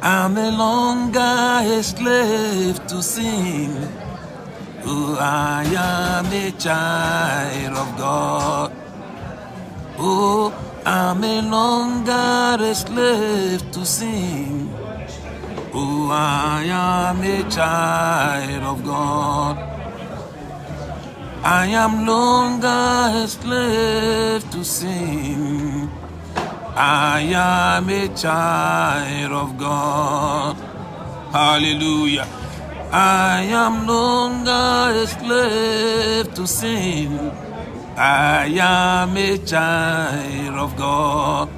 I'm no longer a slave to sin. Oh, I am a child of God. Oh, I'm no longer a slave to sin. Oh, I am a child of God. I am no longer a slave to sin. I am a child of God. Hallelujah. I am no longer a slave to sin. I am a child of God.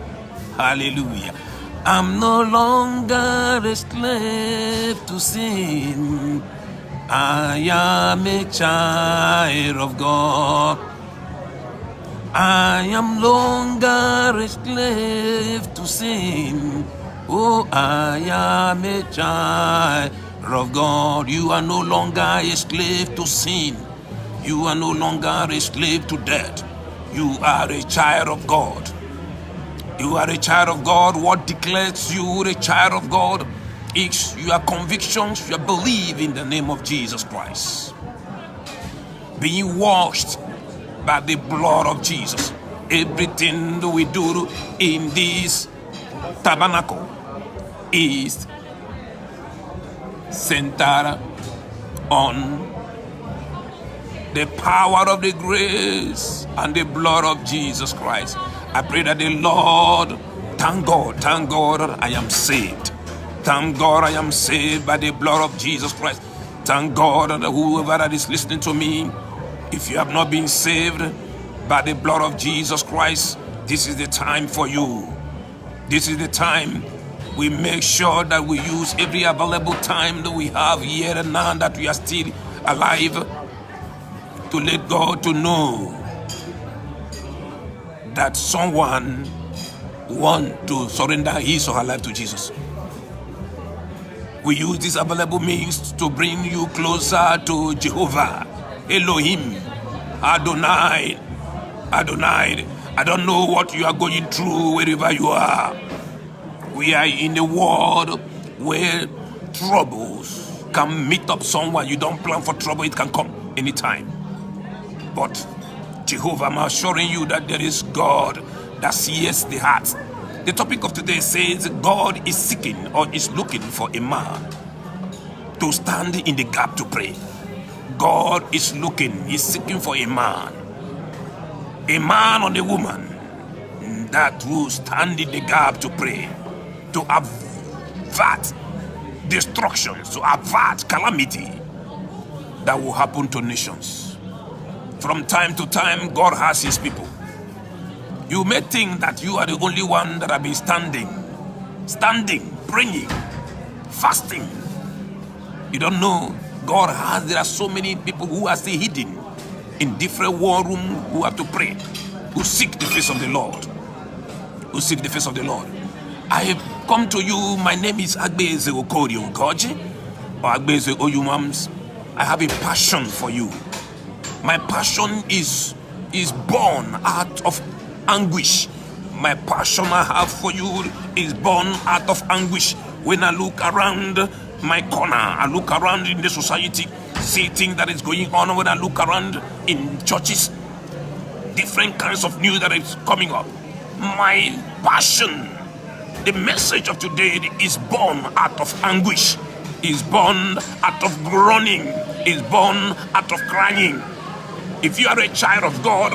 Hallelujah. I'm no longer a slave to sin. I am a child of God. I am no longer a slave to sin. Oh, I am a child of God. You are no longer a slave to sin. You are no longer a slave to death. You are a child of God. You are a child of God. What declares you a child of God is your convictions, your belief in the name of Jesus Christ. Being washed by the blood of Jesus. Everything that we do in this tabernacle is centered on the power of the grace and the blood of Jesus Christ. I pray that the Lord, thank God I am saved. Thank God I am saved by the blood of Jesus Christ. Thank God that whoever that is listening to me, if you have not been saved by the blood of Jesus Christ, this is the time for you. This is the time we make sure that we use every available time that we have here and now that we are still alive to let God to know that someone wants to surrender his or her life to Jesus. We use these available means to bring you closer to Jehovah, Elohim, Adonai. I don't know what you are going through wherever you are. We are in a world where troubles can meet up someone. You don't plan for trouble, it can come anytime. But Jehovah, I'm assuring you that there is God that sees the heart. The topic of today says God is seeking or is looking for a man to stand in the gap to pray. God is looking, he's seeking for a man or a woman that will stand in the gap to pray, to avert destruction, to avert calamity that will happen to nations. From time to time, God has his people. You may think that you are the only one that have been standing, praying, fasting. You don't know, there are so many people who are still hidden in different war rooms who have to pray, who seek the face of the Lord. I have come to you, my name is Agbeze Okori Ogoji, or Agbeze Oyumams. I have a passion for you. My passion is born out of anguish. My passion I have for you is born out of anguish. When I look around my corner, I look around in the society, see things that is going on. When I look around in churches, different kinds of news that is coming up. My passion, the message of today is born out of anguish, is born out of groaning, is born out of crying. If you are a child of God,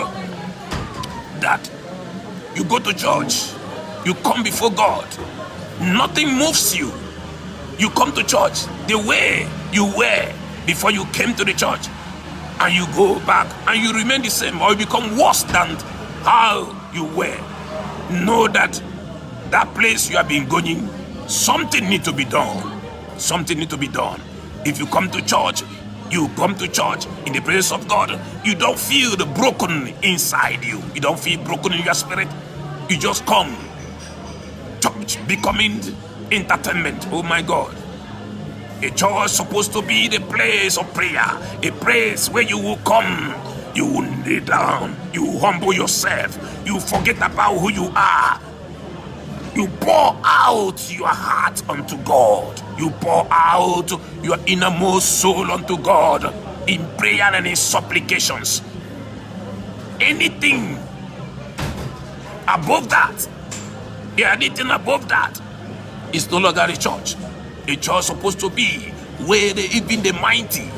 that you go to church, you come before God, nothing moves you. You come to church the way you were before you came to the church, and you go back and you remain the same, or you become worse than how you were. Know that that place you have been going, something needs to be done. If you come to church, you come to church in the presence of God, you don't feel the broken inside you. You don't feel broken in your spirit. You just come. Church becoming entertainment. Oh my God. A church is supposed to be the place of prayer. A place where you will come. You will kneel down. You will humble yourself. You forget about who you are. You pour out your heart unto God. You pour out your innermost soul unto God in prayer and in supplications. Anything above that, anything above that is no longer a church. A church supposed to be where even the mighty,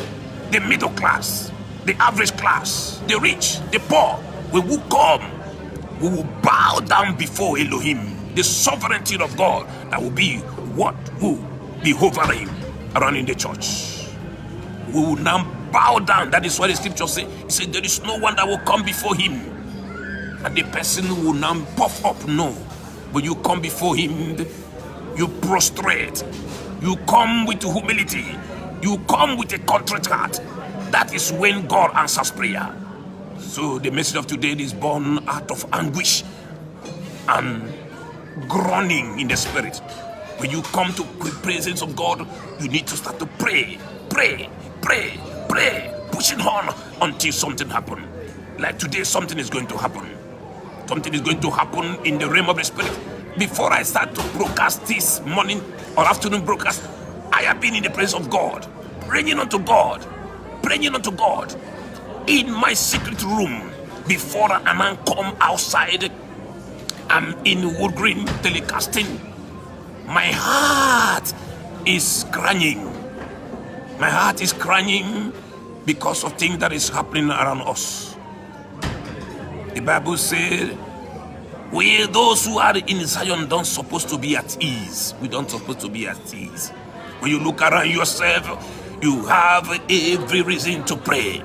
the middle class, the average class, the rich, the poor, we will come. We will bow down before Elohim, the sovereignty of God. That will be what will be hovering around in the church. We will now bow down. That is what the scripture says. It says there is no one that will come before him, and the person will now puff up. No, when you come before him, you prostrate. You come with humility. You come with a contrite heart. That is when God answers prayer. So the message of today is born out of anguish and groaning in the spirit. When you come to the presence of God, you need to start to pray, pushing on until something happens. Like today, something is going to happen. Something is going to happen in the realm of the spirit. Before I start to broadcast this morning or afternoon broadcast, I have been in the presence of God, praying unto God, in my secret room. Before I come outside, I'm in Wood Green telecasting. My heart is crying. My heart is crying because of things that is happening around us. The Bible said, we those who are in Zion don't supposed to be at ease. We don't supposed to be at ease. When you look around yourself, you have every reason to pray,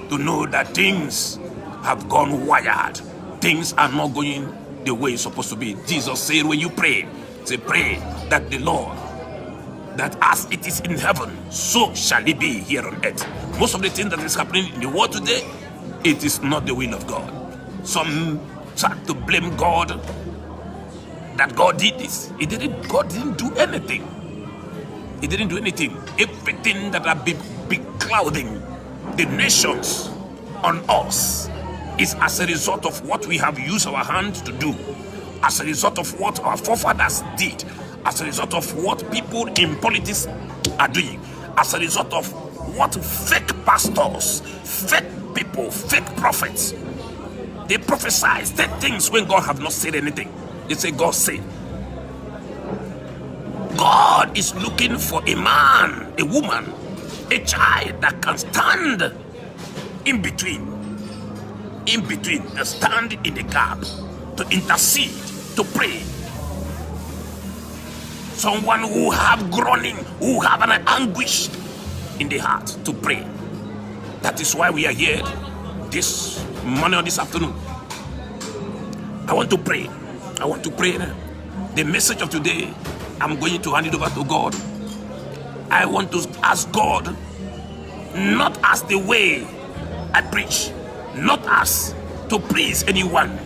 to know that things have gone wired. Things are not going the way it's supposed to be. Jesus said, when you pray, say pray that the Lord, that as it is in heaven, so shall it be here on earth. Most of the things that is happening in the world today, it is not the will of God. Some start to blame God that God did this. God didn't do anything. He didn't do anything. Everything that have been clouding the nations on us is as a result of what we have used our hands to do, as a result of what our forefathers did, as a result of what people in politics are doing, as a result of what fake pastors, fake people, fake prophets, they prophesy, say things when God have not said anything. They say God said. God is looking for a man, a woman, a child that can stand in between, stand in the gap, to intercede, to pray. Someone who have groaning, who have an anguish in the heart to pray. That is why we are here this morning or this afternoon. I want to pray. The message of today, I'm going to hand it over to God. I want to ask God, not as the way I preach, not as to please anyone,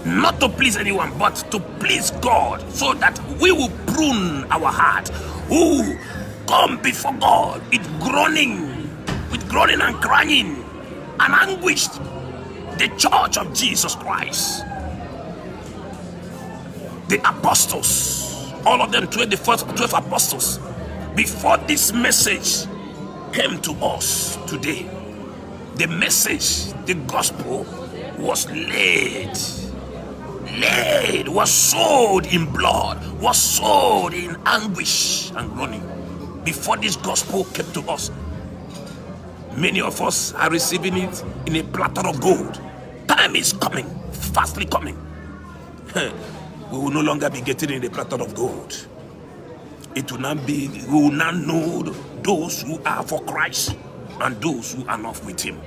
not to please anyone, but to please God, so that we will prune our heart, who come before God with groaning and crying and anguished. The church of Jesus Christ, the apostles, all of them, 12 apostles, before this message came to us today, the message, the gospel was was sold in blood, was sold in anguish and groaning. Before this gospel came to us, many of us are receiving it in a platter of gold. Time is coming, fastly coming. We will no longer be getting in a platter of gold. It will not be, we will not know those who are for Christ and those who are not with him.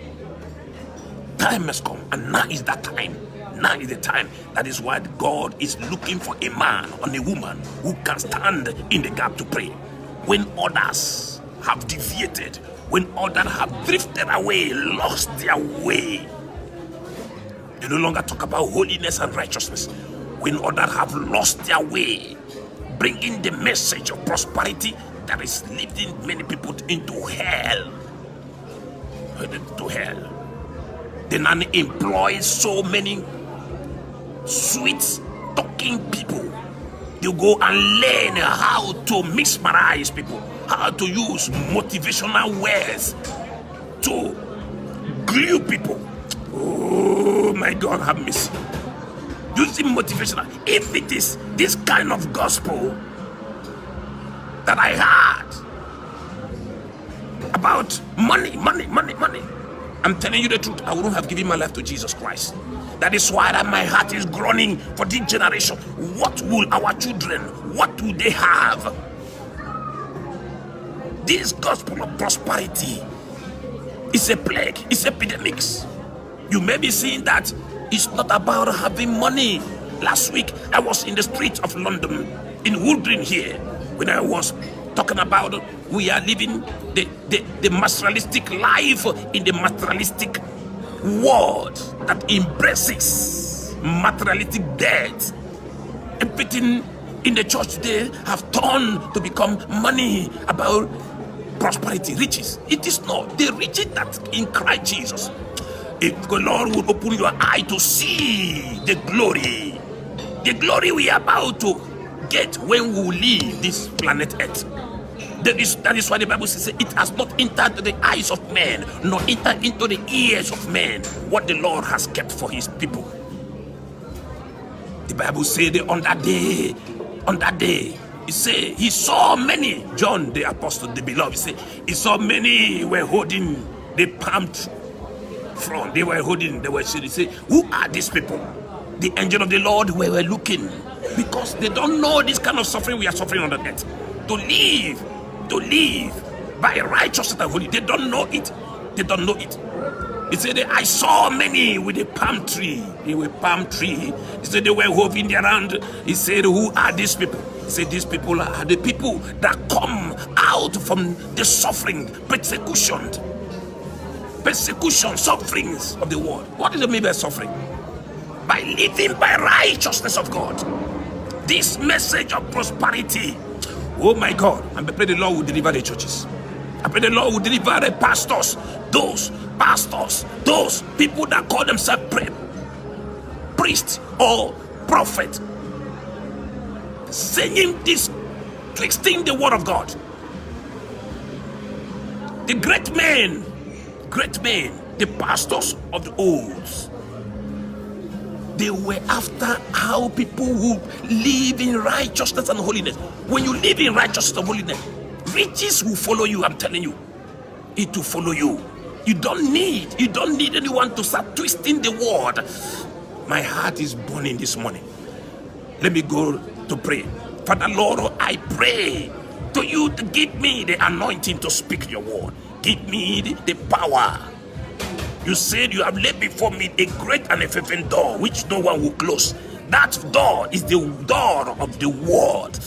Time has come, and now is that time. Now is the time. That is why God is looking for a man or a woman who can stand in the gap to pray. When others have deviated, when others have drifted away, lost their way, they no longer talk about holiness and righteousness. When others have lost their way, bringing the message of prosperity that is leading many people into hell. They now employ so many sweet talking people. You go and learn how to mesmerize people, how to use motivational words to glue people. Oh my God, have mercy. Using motivational. If it is this kind of gospel that I heard about money, I'm telling you the truth, I wouldn't have given my life to Jesus Christ. That is why that my heart is groaning for this generation. What will our children, what will they have? This gospel of prosperity is a plague, it's epidemics. You may be seeing that it's not about having money. Last week, I was in the streets of London, in Wood Green here, when I was talking about we are living the materialistic life in the materialistic world that embraces materialistic debt. Everything in the church today have turned to become money, about prosperity, riches. It is not the riches that in Christ Jesus. If the Lord would open your eye to see the glory we are about to get when we leave this planet Earth. That is why the Bible says it has not entered the eyes of men, nor entered into the ears of men, what the Lord has kept for his people. The Bible says that on that day, he said he saw many, John the apostle, the beloved, he said he saw many were holding the palm front. They were saying, he said, who are these people? The angel of the Lord were looking, because they don't know this kind of suffering we are suffering on the earth. To live by righteousness and holy, they don't know it. He said, I saw many with a palm tree. He said they were hovering around. He said, who are these people? He said, these people are the people that come out from the suffering, persecution, sufferings of the world. What does it mean by suffering? By living by righteousness of God. This message of prosperity. Oh my God. And I pray the Lord will deliver the churches. I pray the Lord will deliver the pastors, those people that call themselves priest or prophet, saying this, twisting the word of God. The great men, the pastors of the old, they were after how people who live in righteousness and holiness. When you live in righteousness and holiness, riches will follow you. I'm telling you, it will follow you. You don't need anyone to start twisting the word. My heart is burning this morning. Let me go to pray. Father Lord, I pray to you to give me the anointing to speak your word. Give me the power. You said you have laid before me a great and effective door, which no one will close. That door is the door of the word.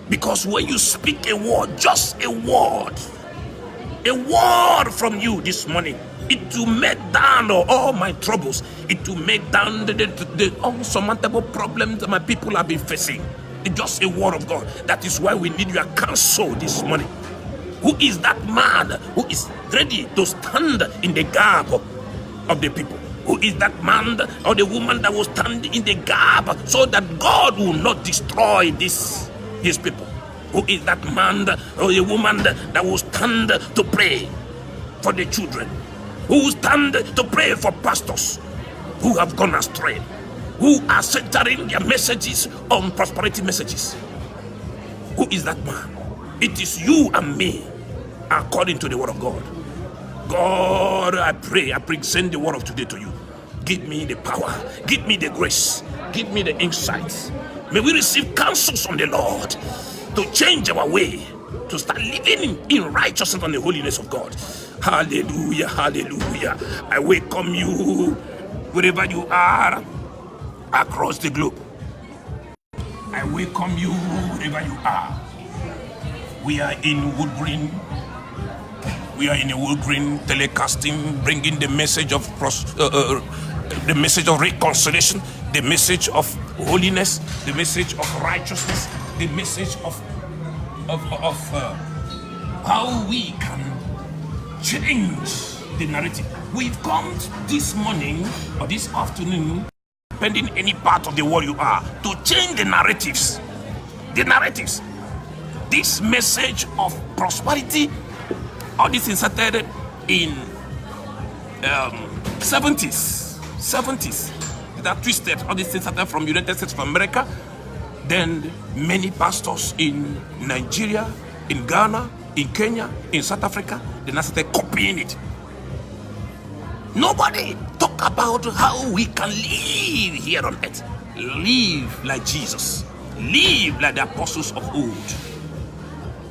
Because when you speak a word, just a word from you this morning, it will make down all my troubles. It will make down the unsurmountable problems that my people have been facing. It's just a word of God. That is why we need your counsel this morning. Who is that man who is ready to stand in the gap of the people? Who is that man or the woman that will stand in the gap so that God will not destroy these people? Who is that man or the woman that will stand to pray for the children? Who will stand to pray for pastors who have gone astray? Who are centering their messages on prosperity messages? Who is that man? It is you and me, according to the word of God. God, I pray, I present the word of today to you. Give me the power, give me the grace, give me the insights. May we receive counsels from the Lord to change our way, to start living in righteousness and the holiness of God. Hallelujah, hallelujah. I welcome you wherever you are across the globe. I welcome you wherever you are. We are in Wood Green. We are in a Wood Green telecasting, bringing the message of reconciliation, the message of holiness, the message of righteousness, the message of how we can change the narrative. We've come this morning or this afternoon pending any part of the world you are, to change the narratives. The narratives. This message of prosperity, all this inserted in 70s, that twisted, all these things started from United States of America. Then many pastors in Nigeria, in Ghana, in Kenya, in South Africa, they now started copying it. Nobody talk about how we can live here on earth. Live like Jesus. Live like the apostles of old.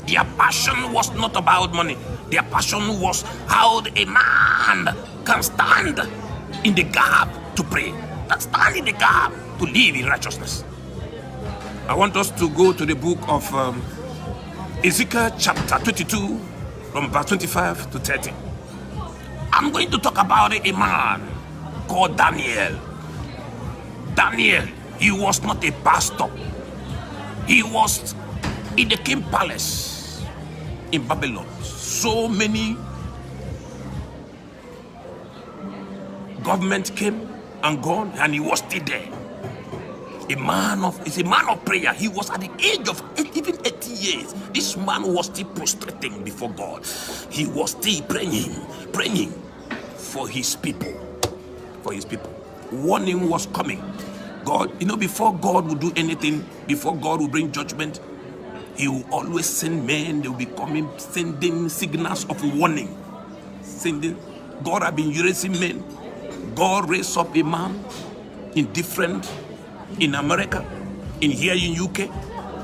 Their passion was not about money. Their passion was how a man can stand in the gap to pray, can stand in the gap to live in righteousness. I want us to go to the book of Ezekiel chapter 22 from verse 25 to 30. I'm going to talk about a man called Daniel. Daniel, he was not a pastor. He was in the king palace in Babylon. So many government came and gone, and he was still there. He's a man of prayer. He was at the age of even 80 years. This man was still prostrating before God. He was still praying for his people. Warning was coming. God, before God would do anything, before God will bring judgment, he will always send men. They will be coming, sending signals of warning. God have been using men. God raised up a man in America, here in UK,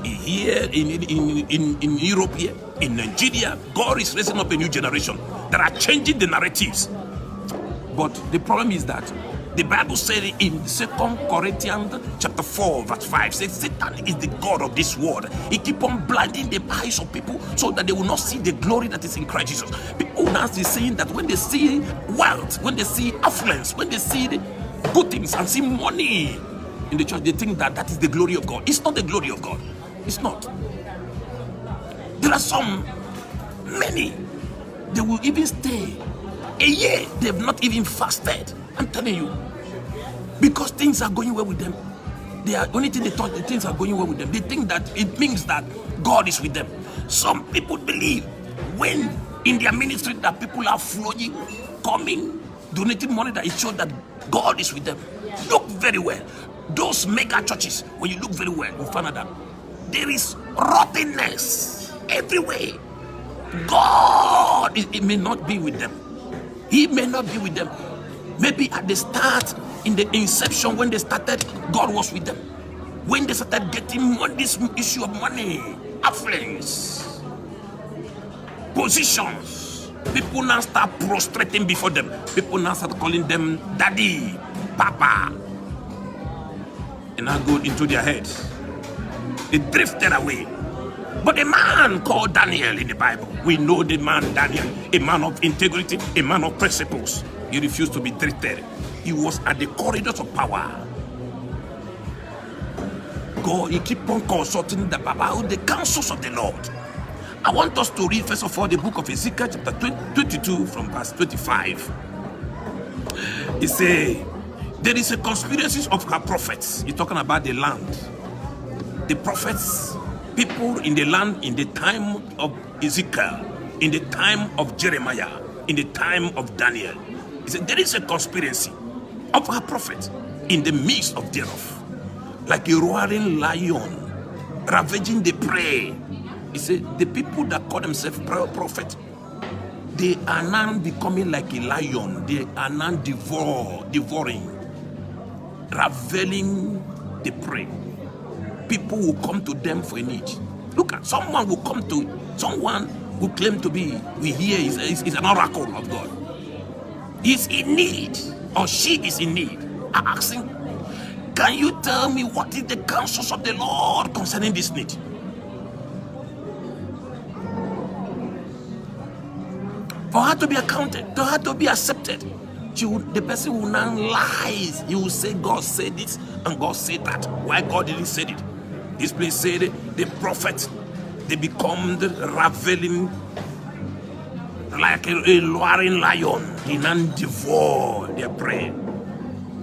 here in Europe, here in Nigeria. God is raising up a new generation that are changing the narratives. But the problem is that the Bible said in 2 Corinthians chapter 4 verse 5 says Satan is the god of this world. He keep on blinding the eyes of people so that they will not see the glory that is in Christ Jesus. People now is saying that when they see wealth, when they see affluence, when they see the good things and see money in the church, they think that that is the glory of God. It's not the glory of God. It's not. There are many, they will even stay a year. They've not even fasted. I'm telling you, because things are going well with them. They are only thing they thought the things are going well with them. They think that it means that God is with them. Some people believe when in their ministry that people are flowing, coming, donating money, that it shows that God is with them. Look very well. Those mega churches, when you look very well, you find out that there is rottenness everywhere. God, it may not be with them. He may not be with them. Maybe at the start, in the inception, when they started, God was with them. When they started getting this issue of money, affluence, positions, people now start prostrating before them. People now start calling them daddy, papa, and now go into their heads. They drifted away. But a man called Daniel in the Bible, we know the man Daniel, a man of integrity, a man of principles. He refused to be drifted. He was at the corridors of power. God, he keep on consulting about the counsels of the Lord. I want us to read first of all the book of Ezekiel chapter 22 from verse 25. He say, there is a conspiracy of her prophets. He's talking about the land. The prophets, people in the land in the time of Ezekiel, in the time of Jeremiah, in the time of Daniel. He said, there is a conspiracy of her prophet in the midst of thereof, like a roaring lion, ravaging the prey. He said, the people that call themselves prophet, they are now becoming like a lion. They are now devouring, raveling the prey. People will come to them for a need. Look at someone will come to someone who claim to be, we hear is an oracle of God. He's in need, or she is in need. I'm asking, can you tell me what is the counsels of the Lord concerning this need? For her to be accounted, for her to be accepted, the person will now lie. He will say, God said this and God said that. Why God didn't say it? This place said the prophet, they become the raveling like a roaring lion. He now devour their prey.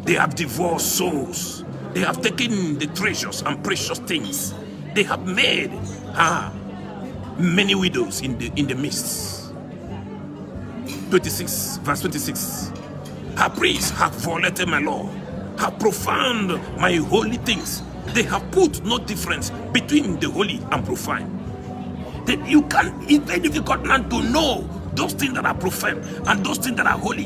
They have divorced souls. They have taken the treasures and precious things. They have made many widows in the midst. 26, verse 26. Her priests have violated my law, have profaned my holy things. They have put no difference between the holy and profane. That you can, it's very difficult now to know those things that are profane and those things that are holy.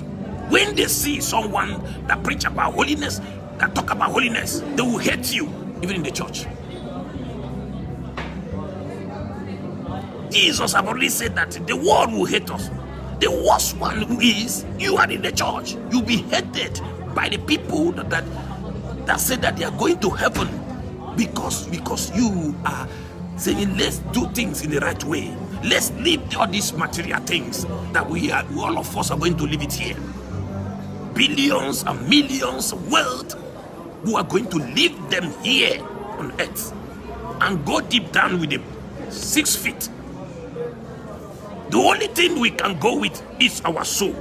When they see someone that preach about holiness, that talk about holiness, they will hate you, even in the church. Jesus have already said that the world will hate us. The worst one who is, you are in the church. You'll be hated by the people that say that they are going to heaven because you are saying, let's do things in the right way. Let's leave all these material things that all of us are going to leave it here. Billions and millions of wealth, who are going to leave them here on earth and go deep down with them 6 feet. The only thing we can go with is our soul.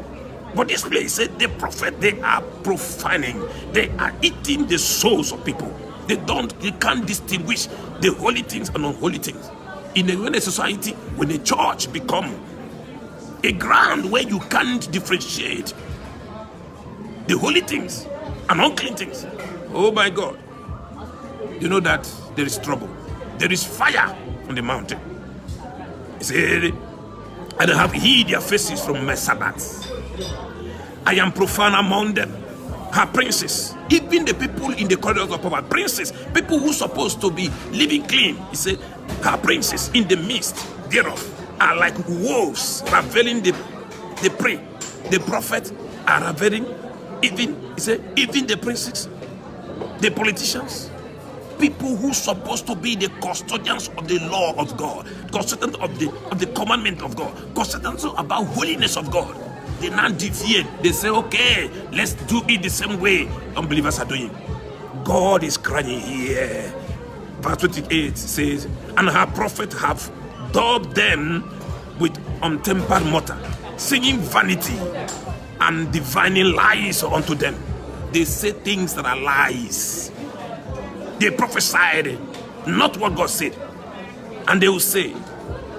But this place said the prophet, they are profaning. They are eating the souls of people. They can't distinguish the holy things and unholy things. In a society, when a church become a ground where you can't differentiate the holy things and unclean things, oh my God, you know that there is trouble. There is fire on the mountain. He said, and I have hid their faces from my Sabbaths. I am profane among them. Her princes, even the people in the corridors of power, princes, people who are supposed to be living clean. He said, her princes in the midst thereof are like wolves ravening the prey. The prophet are ravening, even the princes, the politicians, people who are supposed to be the custodians of the law of God, custodians of the commandment of God, custodians about holiness of God. They now deviate. They say, okay, let's do it the same way unbelievers are doing. God is crying here. Verse 28 says, and her prophet have daubed them with untempered mortar, singing vanity and divining lies unto them. They say things that are lies. They prophesied not what God said. And they will say,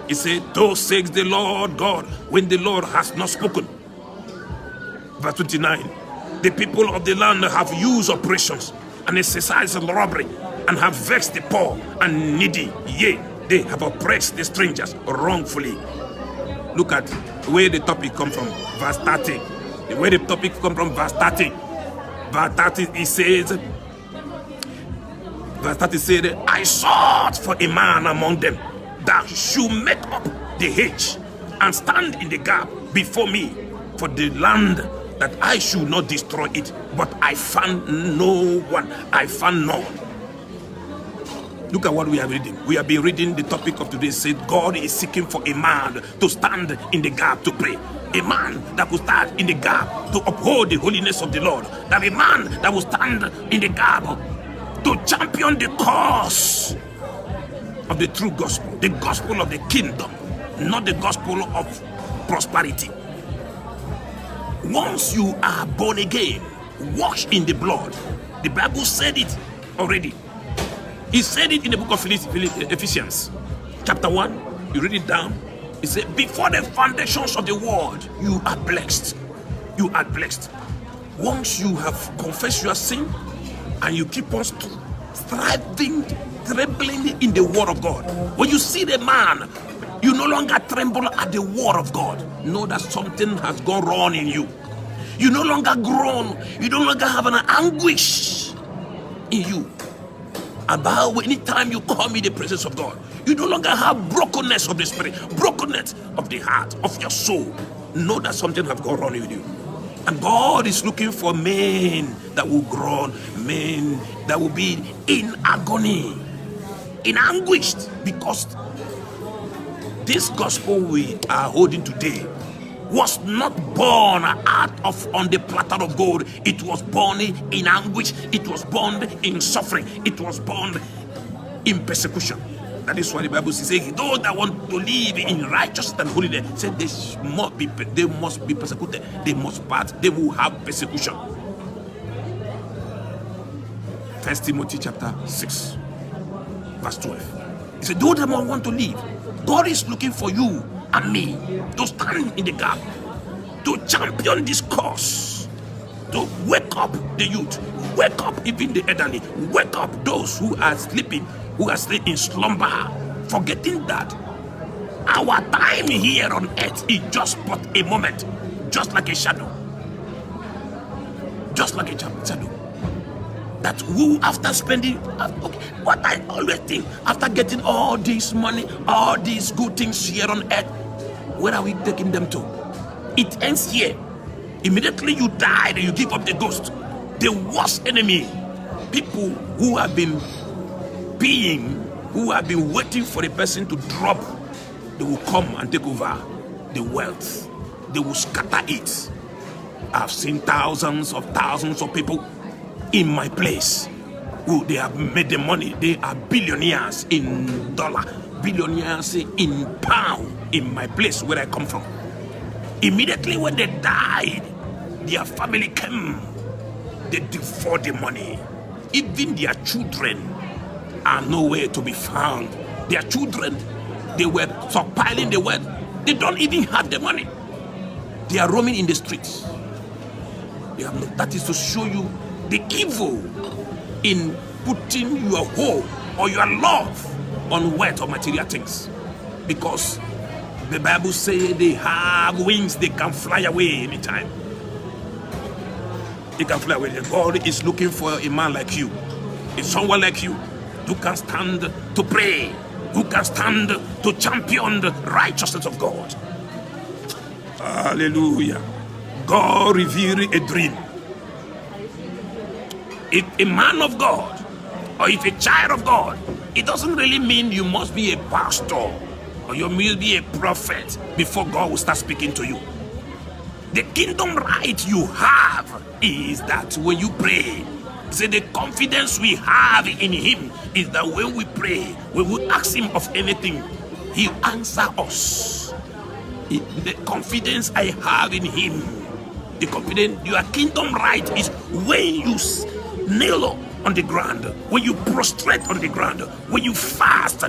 he said, thus says the Lord God, when the Lord has not spoken. Verse 29, the people of the land have used oppressions and exercised robbery and have vexed the poor and needy. Yea, they have oppressed the strangers wrongfully. Look at where the topic comes from, verse 30. Where the topic comes from, verse 30. Verse 30, it says, verse 30 said, I sought for a man among them that should make up the hedge and stand in the gap before me for the land, that I should not destroy it, but I found no one. I found none. Look at what we are reading. We have been reading the topic of today. Said God is seeking for a man to stand in the gap to pray. A man that will stand in the gap to uphold the holiness of the Lord. That a man that will stand in the gap to champion the cause of the true gospel. The gospel of the kingdom, not the gospel of prosperity. Once you are born again, washed in the blood, the Bible said it already. He said it in the book of Ephesians, chapter 1. You read it down. He said, before the foundations of the world, you are blessed. You are blessed. Once you have confessed your sin and you keep on striving, trembling in the word of God. When you see the man, you no longer tremble at the word of God. Know that something has gone wrong in you. You no longer groan. You no longer have an anguish in you about any time you come in the presence of God. You no longer have brokenness of the spirit, brokenness of the heart, of your soul. Know that something has gone wrong with you. And God is looking for men that will groan, men that will be in agony, in anguish, because this gospel we are holding today was not born out of on the platter of gold. It was born in anguish. It was born in suffering. It was born in persecution. That is why the Bible says, those that want to live in righteousness and holiness, said they must be persecuted. They must part. They will have persecution. First Timothy chapter 6, verse 12. He said, though them all want to leave, God is looking for you and me to stand in the gap, to champion this cause, to wake up the youth, wake up even the elderly, wake up those who are sleeping, who are still in slumber, forgetting that our time here on earth is just but a moment, just like a shadow. Just like a shadow. That who, after spending, okay, what I always think, after getting all this money, all these good things here on earth, where are we taking them to? It ends here. Immediately you die and you give up the ghost. The worst enemy, people who have been who have been waiting for a person to drop, they will come and take over the wealth. They will scatter it. I've seen thousands of people in my place who they have made the money. They are billionaires in dollar, billionaires in pound in my place where I come from. Immediately when they died, their family came. They devoured the money. Even their children are nowhere to be found. Their children, they were stockpiling the wealth. They don't even have the money. They are roaming in the streets. That is to show you the evil in putting your hope or your love on wealth or material things. Because the Bible says they have wings, they can fly away anytime. They can fly away. God is looking for a man like you. It's someone like you who can stand to pray, who can stand to champion the righteousness of God. Hallelujah. God revealed a dream. If a man of God or if a child of God, it doesn't really mean you must be a pastor or you must be a prophet before God will start speaking to you. The kingdom right you have is that when you pray, say the confidence we have in him is that when we pray, when we ask him of anything, he answer us. The confidence I have in him, the confidence, your kingdom right is when you kneel on the ground, when you prostrate on the ground, when you fast.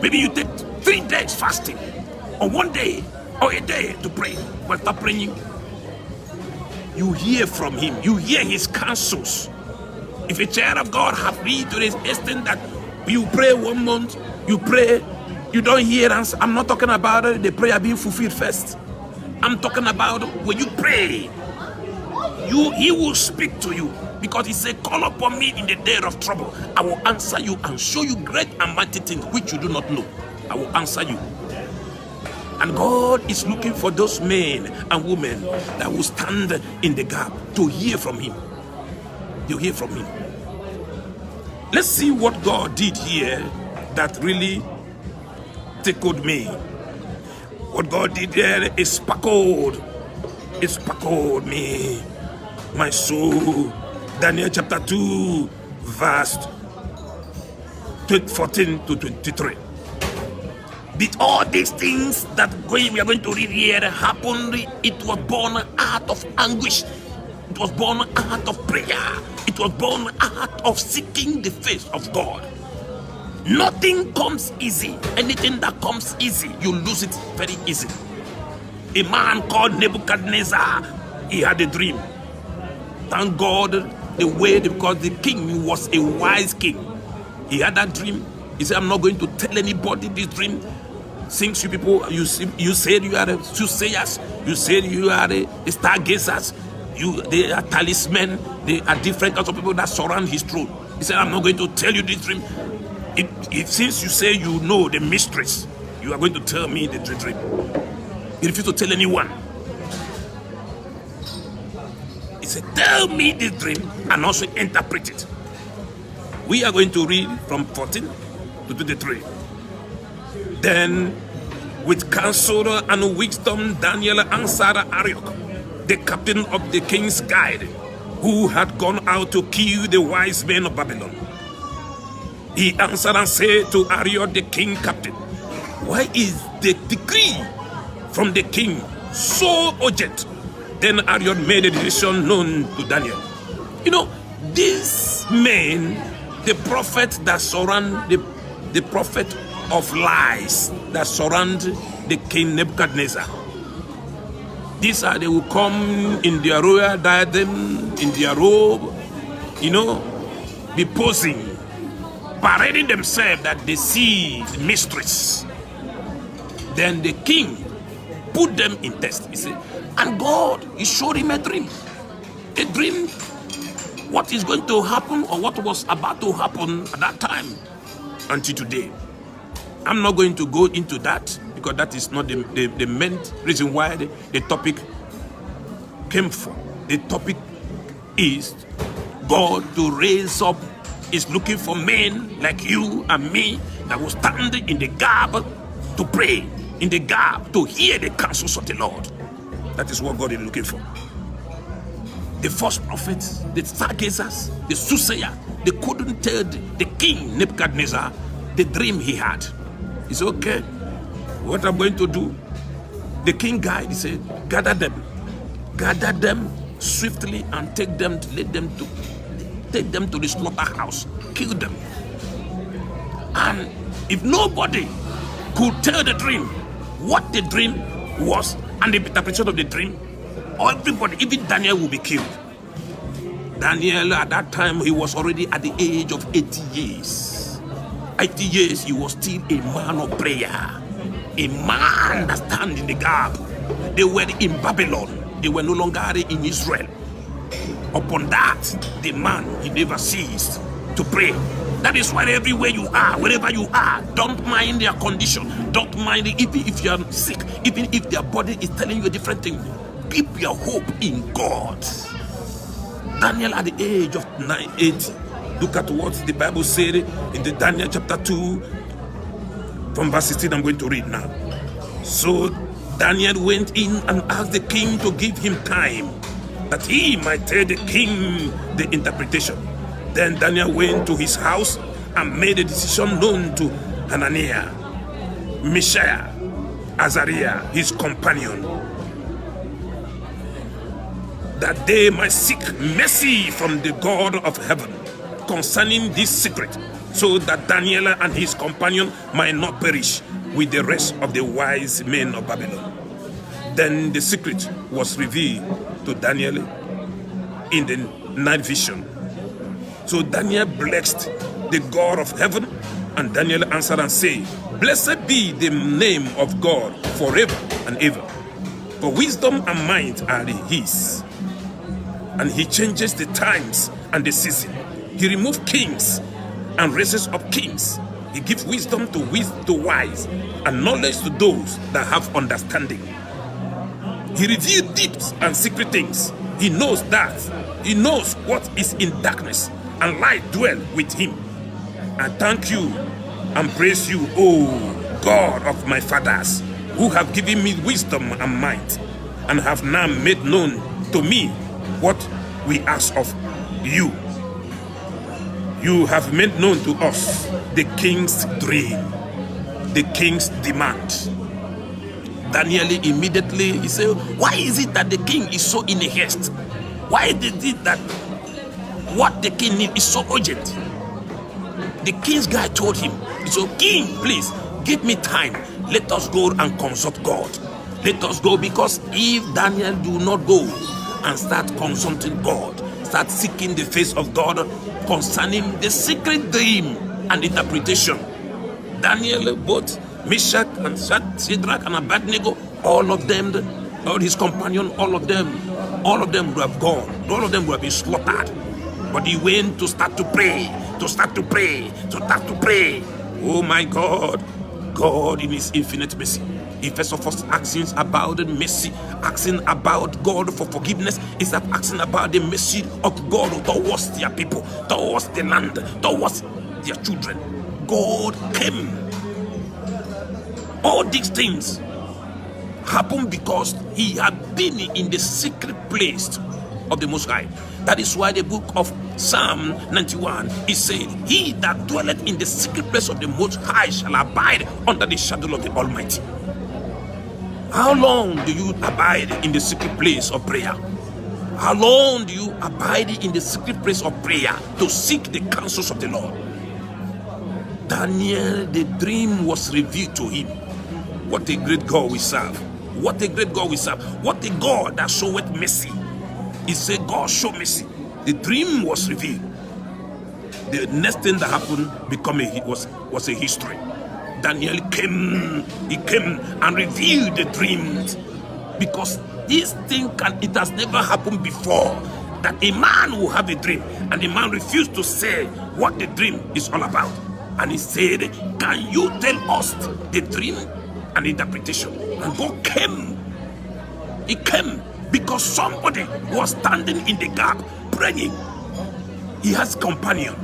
Maybe you take 3 days fasting, or 1 day, or a day to pray. But stop praying, you hear from him, you hear his counsels. If a child of God have reached to this extent that you pray 1 month, you pray, you don't hear answer. I'm not talking about the prayer being fulfilled first. I'm talking about when you pray, he will speak to you, because he said, call upon me in the day of trouble. I will answer you and show you great and mighty things which you do not know. I will answer you. And God is looking for those men and women that will stand in the gap to hear from him. You hear from him. Let's see what God did here that really tickled me. What God did there is sparkled me, my soul. Daniel chapter 2, verse 14 to 23. Did all these things that we are going to read here happen? It was born out of anguish. It was born out of prayer. It was born out of seeking the face of God. Nothing comes easy. Anything that comes easy, you lose it very easy. A man called Nebuchadnezzar, he had a dream. Thank God because the king was a wise king. He had that dream. He said, I'm not going to tell anybody this dream. Since you people, you said you are the soothsayers, you said you are the stargazers, they are talisman, they are different kinds of people that surround his throne. He said, I'm not going to tell you this dream. Since you say you know the mysteries, you are going to tell me the dream. He refused to tell anyone. He said, tell me this dream and also interpret it. We are going to read from 14 to 23. Then, with counsel and wisdom, Daniel answered Arioch, the captain of the king's guard, who had gone out to kill the wise men of Babylon. He answered and said to Arioch, the king captain, why is the decree from the king so urgent? Then Arioch made a decision known to Daniel. You know, These men, the prophet that surround the prophet of lies that surround the king Nebuchadnezzar. These are they will come in their royal diadem, in their robe, be posing, parading themselves that they see the mysteries. Then the king put them in test. He said, and God, he showed him a dream. A dream, what is going to happen or what was about to happen at that time until today. I'm not going to go into that because that is not the main reason why the topic came from. The topic is God to raise up, is looking for men like you and me that will stand in the gap to pray, in the gap to hear the counsels of the Lord. That is what God is looking for. The false prophets, the stargazers, the soothsayer, they couldn't tell the king Nebuchadnezzar the dream he had. He said, okay, what I'm going to do? The king guide, he said, gather them swiftly and take them to the slaughterhouse, kill them. And if nobody could tell the dream, what the dream was and the interpretation of the dream, everybody, even Daniel, will be killed. Daniel, at that time, he was already at the age of 80 years. 80 years, he was still a man of prayer, a man that stands in the gap. They were in Babylon. They were no longer in Israel. Upon that, the man, he never ceased to pray. That is why everywhere you are, wherever you are, don't mind their condition. Don't mind it, even if you are sick, even if their body is telling you a different thing. Keep your hope in God. Daniel at the age of 80. Look at what the Bible said in the Daniel chapter 2 from verse 16. I'm going to read now. So Daniel went in and asked the king to give him time that he might tell the king the interpretation. Then Daniel went to his house and made a decision known to Hananiah, Mishael, Azariah, his companion, that they might seek mercy from the God of heaven concerning this secret, so that Daniel and his companion might not perish with the rest of the wise men of Babylon. Then the secret was revealed to Daniel in the night vision. So Daniel blessed the God of heaven, and Daniel answered and said, blessed be the name of God forever and ever, for wisdom and might are his. And he changes the times and the season. He removes kings and raises up kings. He gives wisdom to wise and knowledge to those that have understanding. He reveals deep and secret things. He knows that. He knows what is in darkness, and light dwell with him. I thank you and praise you, O God of my fathers, who have given me wisdom and might, and have now made known to me what we ask of you. You have made known to us the king's dream, the king's demand. Daniel immediately, he said, why is it that the king is so in a haste? Why is it that what the king needs is so urgent? The king's guy told him, he said, king, please give me time. Let us go and consult God. Let us go, because if Daniel do not go and start consulting God, start seeking the face of God concerning the secret dream and interpretation, Daniel, both Meshach and Shadrach and Abednego, all of them, all his companions, all of them would have gone. All of them would have been slaughtered. But he went to start to pray, to start to pray, to start to pray. Oh my God, God in his infinite mercy. He first of all asking about the mercy, asking about God for forgiveness, is asking about the mercy of God towards their people, towards the land, towards their children. God came. All these things happened because he had been in the secret place of the Most High. That is why the book of Psalm 91 is saying, he that dwelleth in the secret place of the Most High shall abide under the shadow of the Almighty. How long do you abide in the secret place of prayer? How long do you abide in the secret place of prayer to seek the counsels of the Lord? Daniel, the dream was revealed to him. What a great God we serve. What a great God we serve. What a God that showeth mercy. He said, God show mercy. The dream was revealed. The next thing that happened was a history. Daniel came and revealed the dreams, because this thing it has never happened before, that a man will have a dream and the man refused to say what the dream is all about. And he said, can you tell us the dream and interpretation? And God came. He came because somebody was standing in the gap praying. He has companion.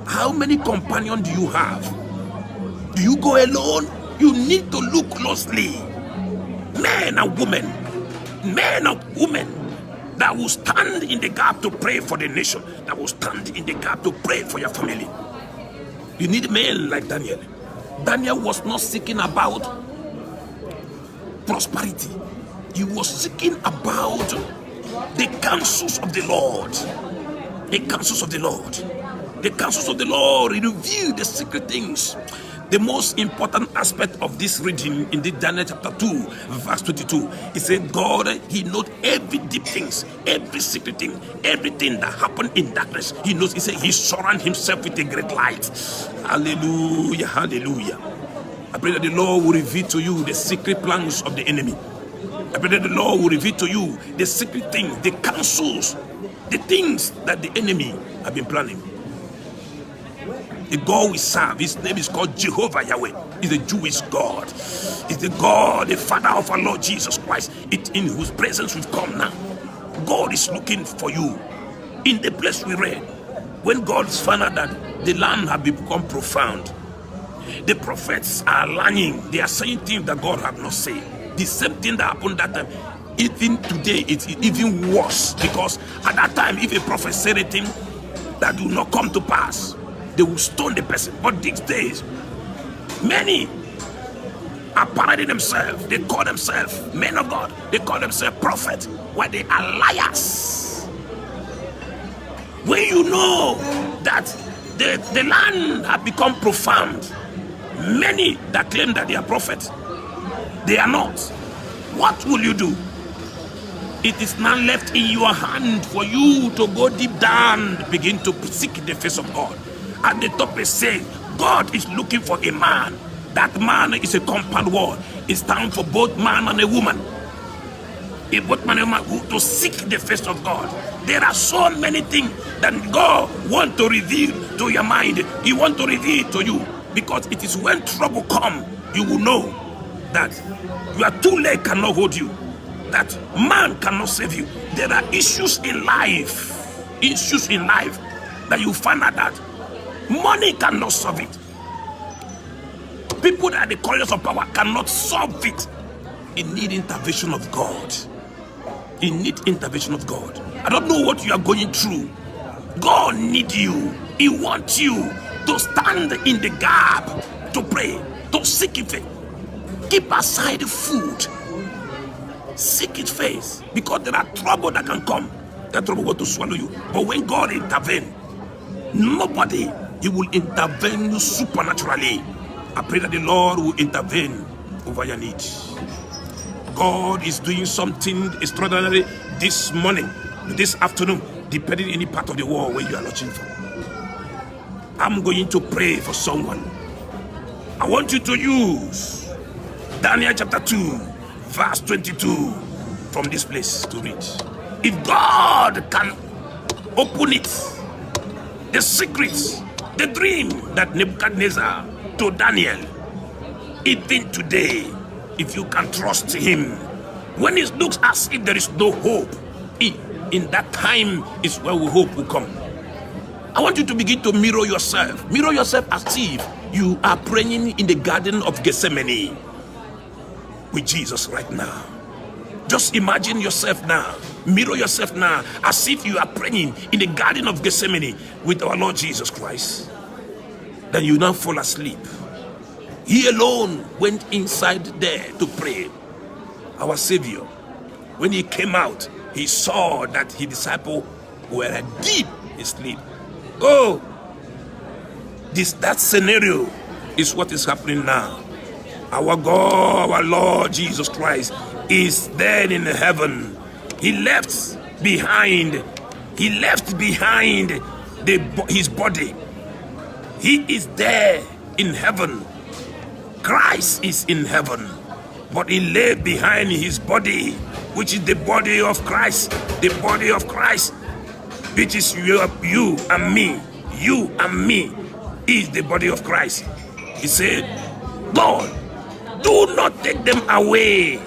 How many companions do you have? Do you go alone? You need to look closely. Men and women that will stand in the gap to pray for the nation, that will stand in the gap to pray for your family. You need men like Daniel. Daniel was not seeking about prosperity. He was seeking about the counsels of the Lord. The counsels of the Lord. The counsels of the Lord reveal the secret things. The most important aspect of this reading in the Daniel chapter 2, verse 22, he said, God, he knows every deep things, every secret thing, everything that happened in darkness. He knows. He said, he surrounds himself with a great light. Hallelujah, hallelujah. I pray that the Lord will reveal to you the secret plans of the enemy. I pray that the Lord will reveal to you the secret things, the counsels, the things that the enemy have been planning. The God we serve, his name is called Jehovah Yahweh. He's a Jewish God. He's the God, the Father of our Lord Jesus Christ, in whose presence we've come now. God is looking for you. In the place we read, when God found out that the land had become profound, the prophets are lying. They are saying things that God have not said. The same thing that happened that time, even today, it's even worse, because at that time, if a prophet said a thing that will not come to pass, they will stone the person. But these days, many are parading themselves. They call themselves men of God. They call themselves prophets, where they are liars. When you know that the land has become profound, many that claim that they are prophets, they are not. What will you do? It is now left in your hand for you to go deep down, begin to seek the face of God. At the top is saying, God is looking for a man. That man is a compound word. It's time for both man and a woman. If both man and a woman to seek the face of God. There are so many things that God wants to reveal to your mind. He wants to reveal to you. Because it is when trouble comes, you will know that your two legs cannot hold you. That man cannot save you. There are issues in life. Issues in life that you find out that money cannot solve it. People that are the callers of power cannot solve it. It needs intervention of God. It needs intervention of God. I don't know what you are going through. God needs you. He wants you to stand in the gap, to pray, to seek His face. Keep aside food. Seek His face, because there are trouble that can come. That trouble want to swallow you. But when God intervenes, nobody, He will intervene supernaturally. I pray that the Lord will intervene over your needs. God is doing something extraordinary this morning, this afternoon, depending on any part of the world where you are watching from. I'm going to pray for someone. I want you to use Daniel chapter 2, verse 22 from this place to read. If God can open it, the secrets, the dream that Nebuchadnezzar told Daniel, even today, if you can trust Him, when it looks as if there is no hope, in that time is where hope will come. I want you to begin to mirror yourself. Mirror yourself as if you are praying in the Garden of Gethsemane with Jesus right now. Just imagine yourself now. Mirror yourself now as if you are praying in the Garden of Gethsemane with our Lord Jesus Christ. Then you now fall asleep. He alone went inside there to pray. Our Savior, when He came out, he saw that his disciples were deep in sleep. Oh, that scenario is what is happening now. Our God, our Lord Jesus Christ is there in heaven. He left behind his body. He is there in heaven. Christ is in heaven, but he left behind his body, which is the body of Christ. The body of Christ, which is you and me. You and me is the body of Christ. He said, God, do not take them away.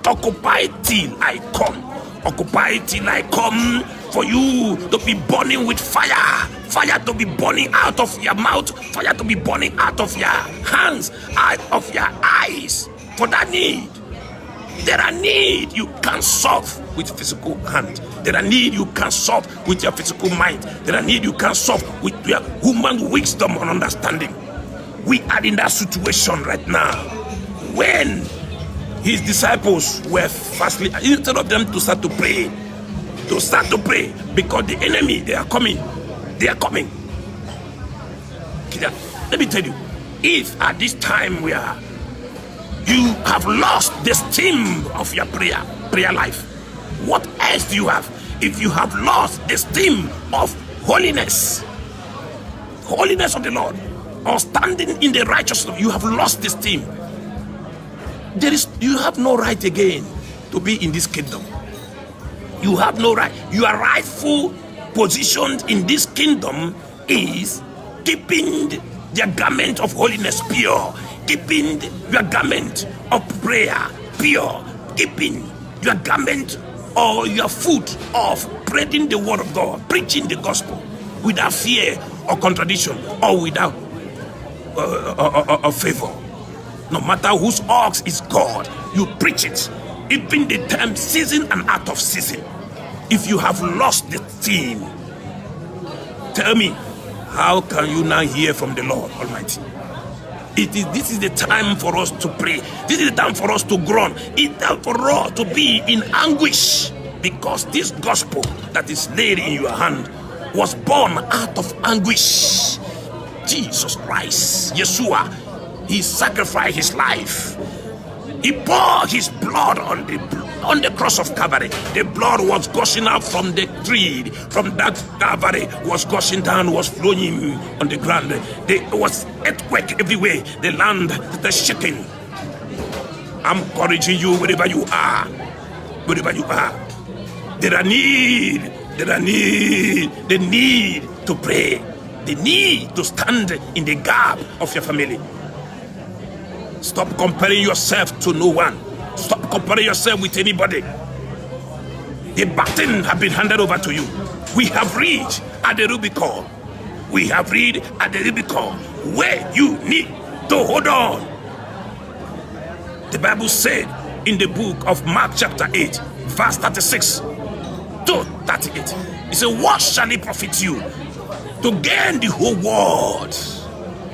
Occupy till I come. Occupy till I come, for you to be burning with fire. Fire to be burning out of your mouth. Fire to be burning out of your hands, out of your eyes. For that need. There are need you can't solve with physical hand. There are need you can't solve with your physical mind. There are need you can't solve with your human wisdom and understanding. We are in that situation right now. When his disciples were fastly, instead of them to start to pray, because the enemy, they are coming. Let me tell you, if at this time you have lost the steam of your prayer life, what else do you have? If you have lost the steam of holiness of the Lord, or standing in the righteousness, you have lost the steam. You have no right again to be in this kingdom. You have no right. Your rightful position in this kingdom is keeping the garment of holiness pure, keeping your garment of prayer pure, keeping your garment or your foot of spreading the word of God, preaching the gospel without fear or contradiction or without favor. No matter whose ox is God, you preach it, even the time season and out of season. If you have lost the theme, tell me, how can you now hear from the Lord Almighty? This is the time for us to pray. This is the time for us to groan. It's time for us to be in anguish, because this gospel that is laid in your hand was born out of anguish. Jesus Christ, Yeshua, he sacrificed his life. He poured his blood on the cross of Calvary. The blood was gushing out from the tree. From that Calvary was gushing down, was flowing on the ground. There was earthquake everywhere. The land was shaking. I'm encouraging you wherever you are. Wherever you are. There are need the need to pray. The need to stand in the gap of your family. Stop comparing yourself to no one. Stop comparing yourself with anybody. The baton has been handed over to you. We have reached at the Rubicon. We have reached at the Rubicon where you need to hold on. The Bible said in the book of Mark chapter 8, verse 36 to 38. It said, what shall it profit you to gain the whole world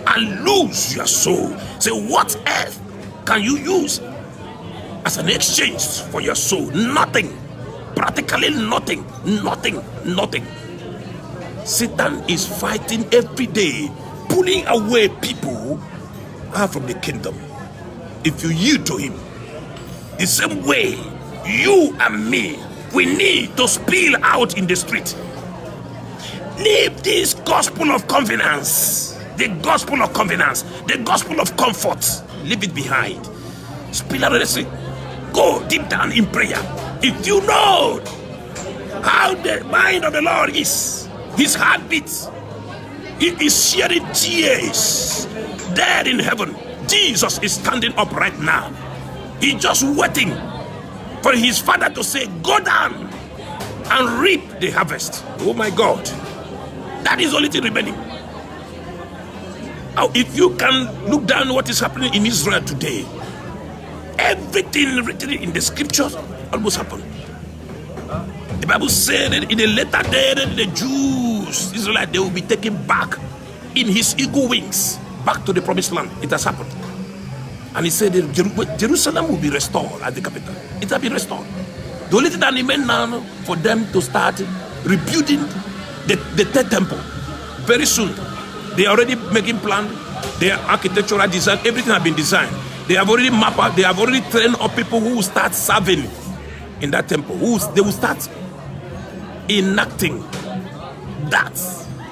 and lose your soul? Say, what else can you use as an exchange for your soul? Nothing. Practically nothing. Nothing. Satan is fighting every day, pulling away people out from the kingdom. If you yield to him, the same way you and me, we need to spill out in the street. Leave this gospel of covenants, the gospel of covenants, the gospel of comfort. Leave it behind. Spill out the street. Go deep down in prayer. If you know how the mind of the Lord is, his heart beats, he is shedding tears there in heaven. Jesus is standing up right now. He's just waiting for his Father to say, go down and reap the harvest. Oh my God. That is only thing remaining. Now, if you can look down what is happening in Israel today, everything written in the scriptures almost happened. The Bible said that in the latter day, the Jews, Israelites, they will be taken back in his eagle wings, back to the promised land. It has happened. And he said that Jerusalem will be restored as the capital. It has been restored. The only thing that remains now for them to start rebuilding the third temple. Very soon. They are already making plans. Their architectural design, everything has been designed. They have already mapped out, they have already trained up people who will start serving in that temple. They will start enacting that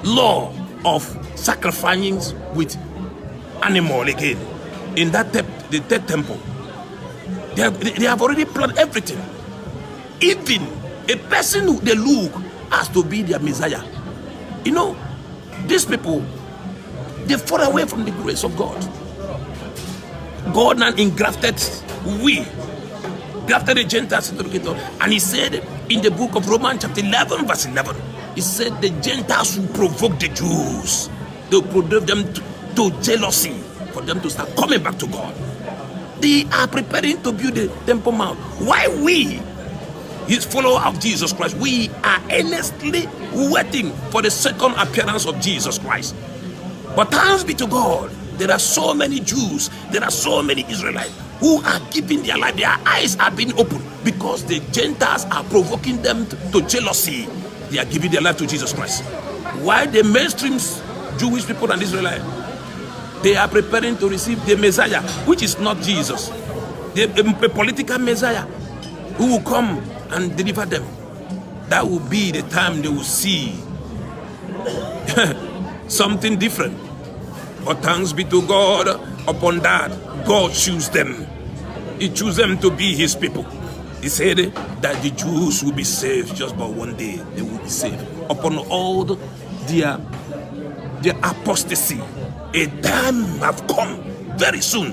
law of sacrificing with animal again in that the third temple. They have already planned everything. Even a person who they look has to be their Messiah. You know, these people, they fall away from the grace of God. God now grafted the Gentiles into the kingdom. And he said in the book of Romans chapter 11 verse 11, he said the Gentiles will provoke the Jews. They will provoke them to jealousy for them to start coming back to God. They are preparing to build the Temple Mount. Why we, his follower of Jesus Christ, we are earnestly waiting for the second appearance of Jesus Christ. But thanks be to God, there are so many Jews, there are so many Israelites who are giving their life, their eyes are being opened because the Gentiles are provoking them to jealousy. They are giving their life to Jesus Christ. While the mainstream Jewish people and Israelites, they are preparing to receive the Messiah, which is not Jesus. A political Messiah who will come and deliver them. That will be the time they will see something different. But thanks be to God upon that. God chose them. He chose them to be his people. He said that the Jews will be saved just by one day. They will be saved. Upon all their apostasy, a time have come very soon.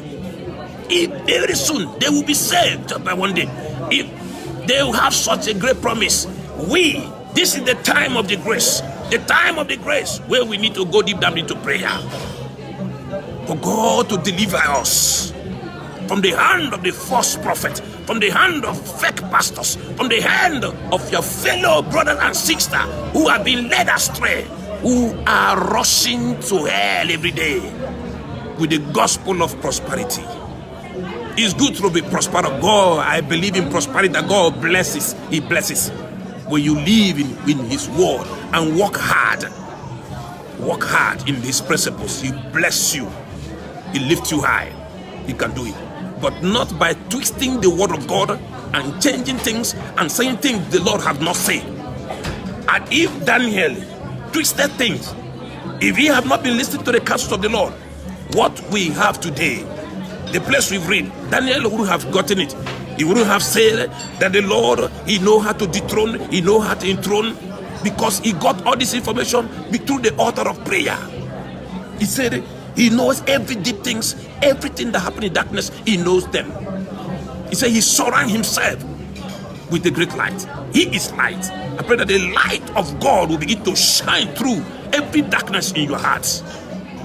Very soon they will be saved just by one day. If they will have such a great promise, this is the time of the grace. The time of the grace where we need to go deep down into prayer. For God to deliver us from the hand of the false prophet, from the hand of fake pastors, from the hand of your fellow brothers and sisters who have been led astray, who are rushing to hell every day with the gospel of prosperity. It's good to be prosperous. God, I believe in prosperity, that God blesses. He blesses. When you live in his word and work hard in his principles, he bless you. He lifts you high. He can do it. But not by twisting the word of God and changing things and saying things the Lord has not said. And if Daniel twisted things, if he have not been listening to the counsel of the Lord, what we have today, the place we've read, Daniel would have gotten it. He wouldn't have said that the Lord, he know how to dethrone, he know how to enthrone, because he got all this information through the altar of prayer. He said he knows every deep things, everything that happens in darkness, he knows them. He said he surrounds himself with the great light. He is light. I pray that the light of God will begin to shine through every darkness in your hearts,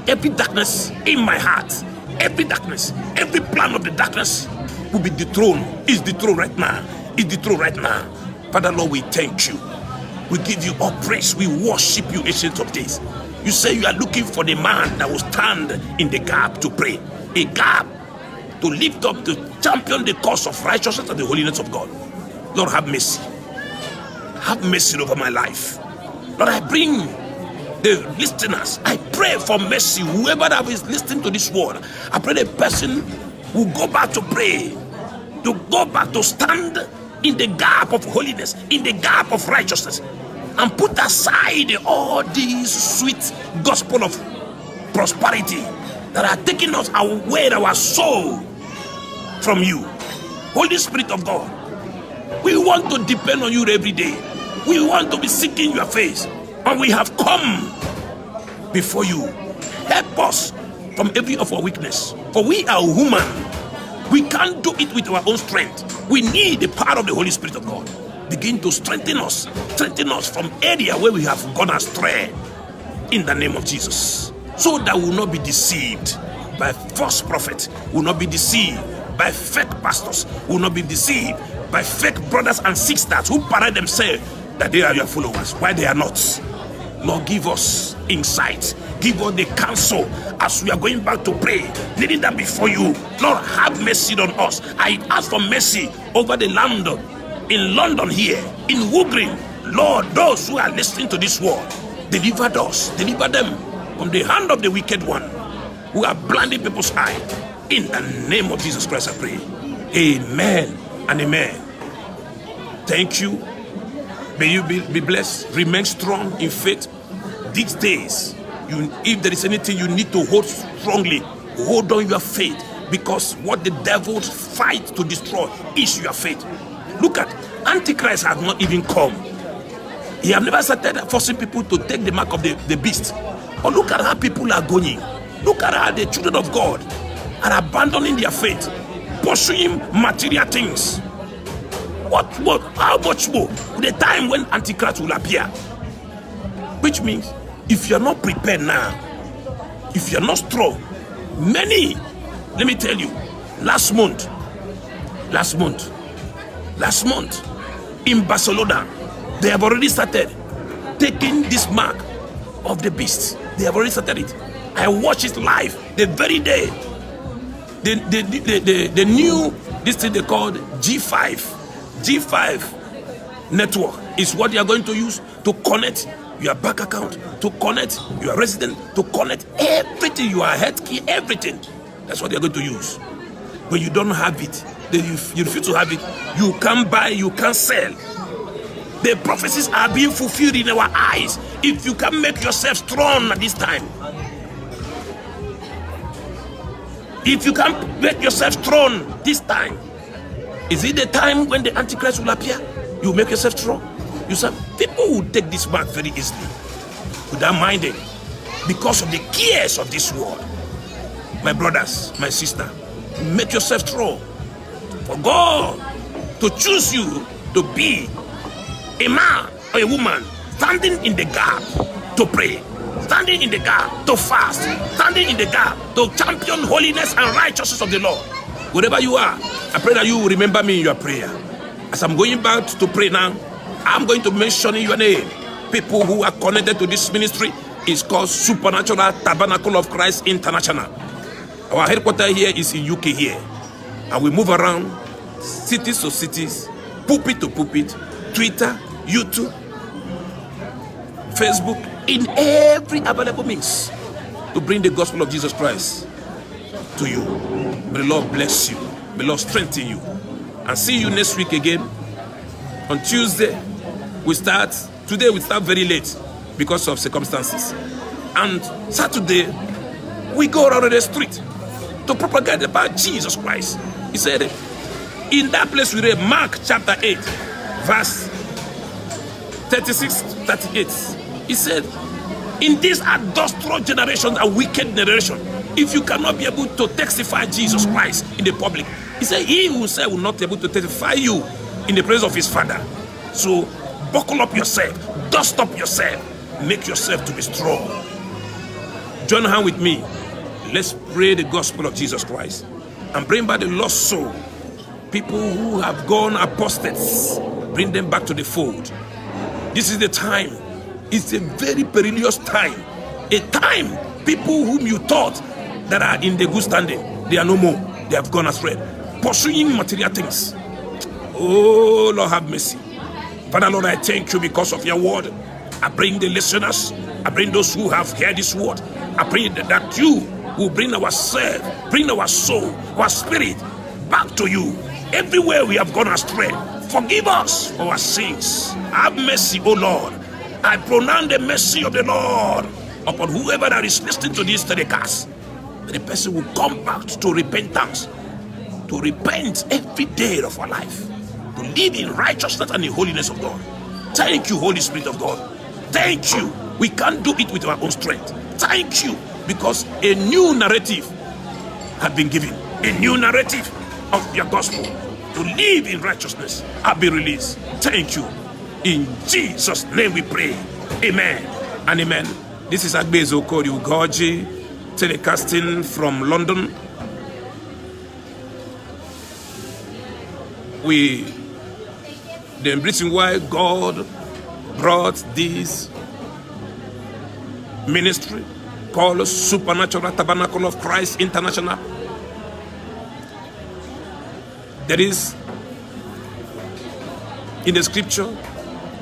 every darkness in my heart, every darkness, every plan of the darkness will be dethroned. Is dethroned right now. Is dethroned right now. Father Lord, we thank you. We give you all praise. We worship you, Ancient of Days. You say you are looking for the man that will stand in the gap to pray. A gap to lift up, to champion the cause of righteousness and the holiness of God. Lord, have mercy. Have mercy over my life. Lord, I bring the listeners. I pray for mercy. Whoever that is listening to this word, I pray the person will go back to pray, to go back to stand in the gap of holiness, in the gap of righteousness, and put aside all these sweet gospel of prosperity that are taking us away, our soul, from you. Holy Spirit of God, we want to depend on you every day. We want to be seeking your face, and we have come before you. Help us from every of our weakness, for we are human. We can't do it with our own strength. We need the power of the Holy Spirit of God. Begin to strengthen us from area where we have gone astray, in the name of Jesus, so that we will not be deceived by false prophets, will not be deceived by fake pastors, will not be deceived by fake brothers and sisters who parade themselves that they are your followers, why they are not. Lord, give us insight, give us the counsel as we are going back to pray, leading that before you. Lord, have mercy on us. I ask for mercy over the land in London here, in Woogreen. Lord, those who are listening to this word, deliver us, deliver them from the hand of the wicked one who are blinding people's eye. In the name of Jesus Christ, I pray. Amen and amen. Thank you. May you be blessed. Remain strong in faith. These days, if there is anything you need to hold strongly, hold on your faith, because what the devil fights to destroy is your faith. Look at Antichrist has not even come. He have never started forcing people to take the mark of the beast. But look at how people are going. Look at how the children of God are abandoning their faith, pursuing material things. What more? How much more? The time when Antichrist will appear. Which means, if you're not prepared now, if you're not strong, many, let me tell you, last month, in Barcelona, they have already started taking this mark of the beast. They have already started it. I watched it live the very day. The new, this thing they called G5 network is what they are going to use to connect your bank account, to connect your resident, to connect everything, your health key, everything. That's what they are going to use. When you don't have it, then you refuse to have it, you can't buy, you can't sell. The prophecies are being fulfilled in our eyes. If you can make yourself strong at this time, if you can make yourself strong this time, is it the time when the Antichrist will appear? You make yourself strong. You say, people will take this mark very easily, without minding, because of the cares of this world. My brothers, my sister, make yourself strong. For God to choose you to be a man or a woman standing in the gap to pray, standing in the gap to fast, standing in the gap to champion holiness and righteousness of the Lord. Wherever you are, I pray that you will remember me in your prayer. As I'm going back to pray now, I'm going to mention your name. People who are connected to this ministry is called Supernatural Tabernacle of Christ International. Our headquarters here is in UK here. And we move around cities to cities, pulpit to pulpit, Twitter, YouTube, Facebook, in every available means to bring the gospel of Jesus Christ to you. May the Lord bless you. May the Lord strengthen you. And see you next week again. On Tuesday, today we start very late because of circumstances. And Saturday, we go around the street to propagate about Jesus Christ. He said, in that place we read Mark chapter 8, verse 36, 38. He said, in this adulterous generation, a wicked generation, if you cannot be able to testify Jesus Christ in the public, he said, he himself will not be able to testify you in the presence of his Father. So buckle up yourself, dust up yourself, make yourself to be strong. Join hand with me. Let's pray the gospel of Jesus Christ and bring back the lost soul. People who have gone apostates, bring them back to the fold. This is the time. It's a very perilous time. A time people whom you thought that are in the good standing, they are no more. They have gone astray, pursuing material things. Oh, Lord, have mercy. Father, Lord, I thank you because of your word. I bring the listeners, I bring those who have heard this word. I pray that you will bring ourselves, bring our soul, our spirit back to you. Everywhere we have gone astray, forgive us for our sins. Have mercy, O Lord. I pronounce the mercy of the Lord upon whoever that is listening to this telecast. The person will come back to repentance, to repent every day of our life, to live in righteousness and in holiness of God. Thank you, Holy Spirit of God. Thank you. We can't do it with our own strength. Thank you, because a new narrative has been given. A new narrative of your gospel to live in righteousness has been released. Thank you. In Jesus' name we pray. Amen and amen. This is Agbe Ezeokorie Ugoji, telecasting from London. The reason why God brought this ministry called Supernatural Tabernacle of Christ International, there is in the scripture,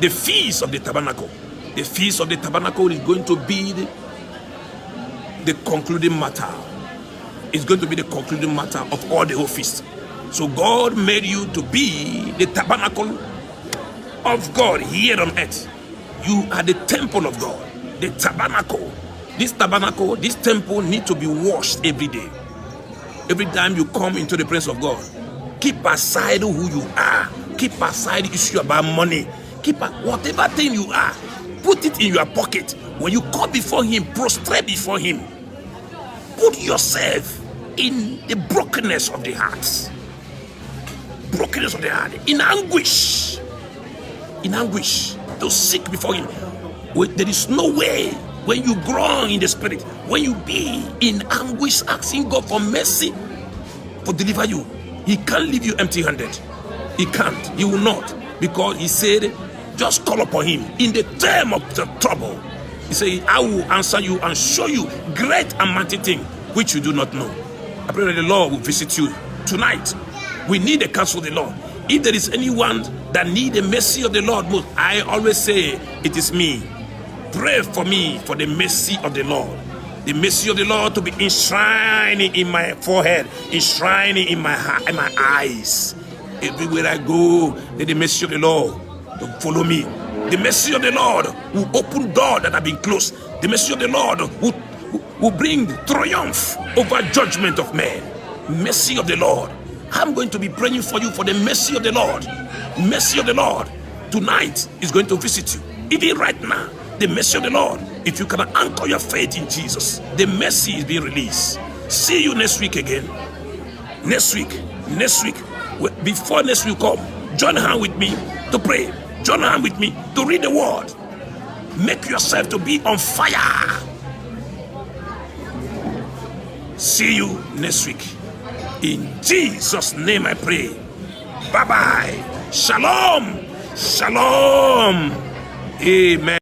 the feast of the tabernacle. The feast of the tabernacle is going to be the concluding matter. It's going to be the concluding matter of all the whole feast. So God made you to be the tabernacle of God here on earth. You are the temple of God, the tabernacle. This tabernacle, this temple need to be washed every day. Every time you come into the presence of God, keep aside who you are. Keep aside the issue about money. Keep whatever thing you are, put it in your pocket. When you come before Him, prostrate before Him. Put yourself in the brokenness of the heart. Brokenness of the heart, in anguish, to seek before Him. There is no way when you grow in the spirit, when you be in anguish, asking God for mercy, for deliver you. He can't leave you empty-handed. He can't. He will not, because He said, just call upon Him in the time of the trouble. He said, I will answer you and show you great and mighty things which you do not know. I pray that the Lord will visit you tonight. We need the counsel of the Lord. If there is anyone that need the mercy of the Lord most, I always say, it is me. Pray for me for the mercy of the Lord. The mercy of the Lord to be enshrining in my forehead, enshrining in my heart, in my eyes. Everywhere I go, let the mercy of the Lord to follow me. The mercy of the Lord will open doors that have been closed. The mercy of the Lord will bring triumph over judgment of men. Mercy of the Lord. I'm going to be praying for you for the mercy of the Lord. Mercy of the Lord tonight is going to visit you. Even right now, the mercy of the Lord. If you can anchor your faith in Jesus, the mercy is being released. See you next week again. Next week. Before next week come, join hand with me to pray. Join hand with me to read the word. Make yourself to be on fire. See you next week. In Jesus' name I pray. Bye-bye. Shalom. Shalom. Amen.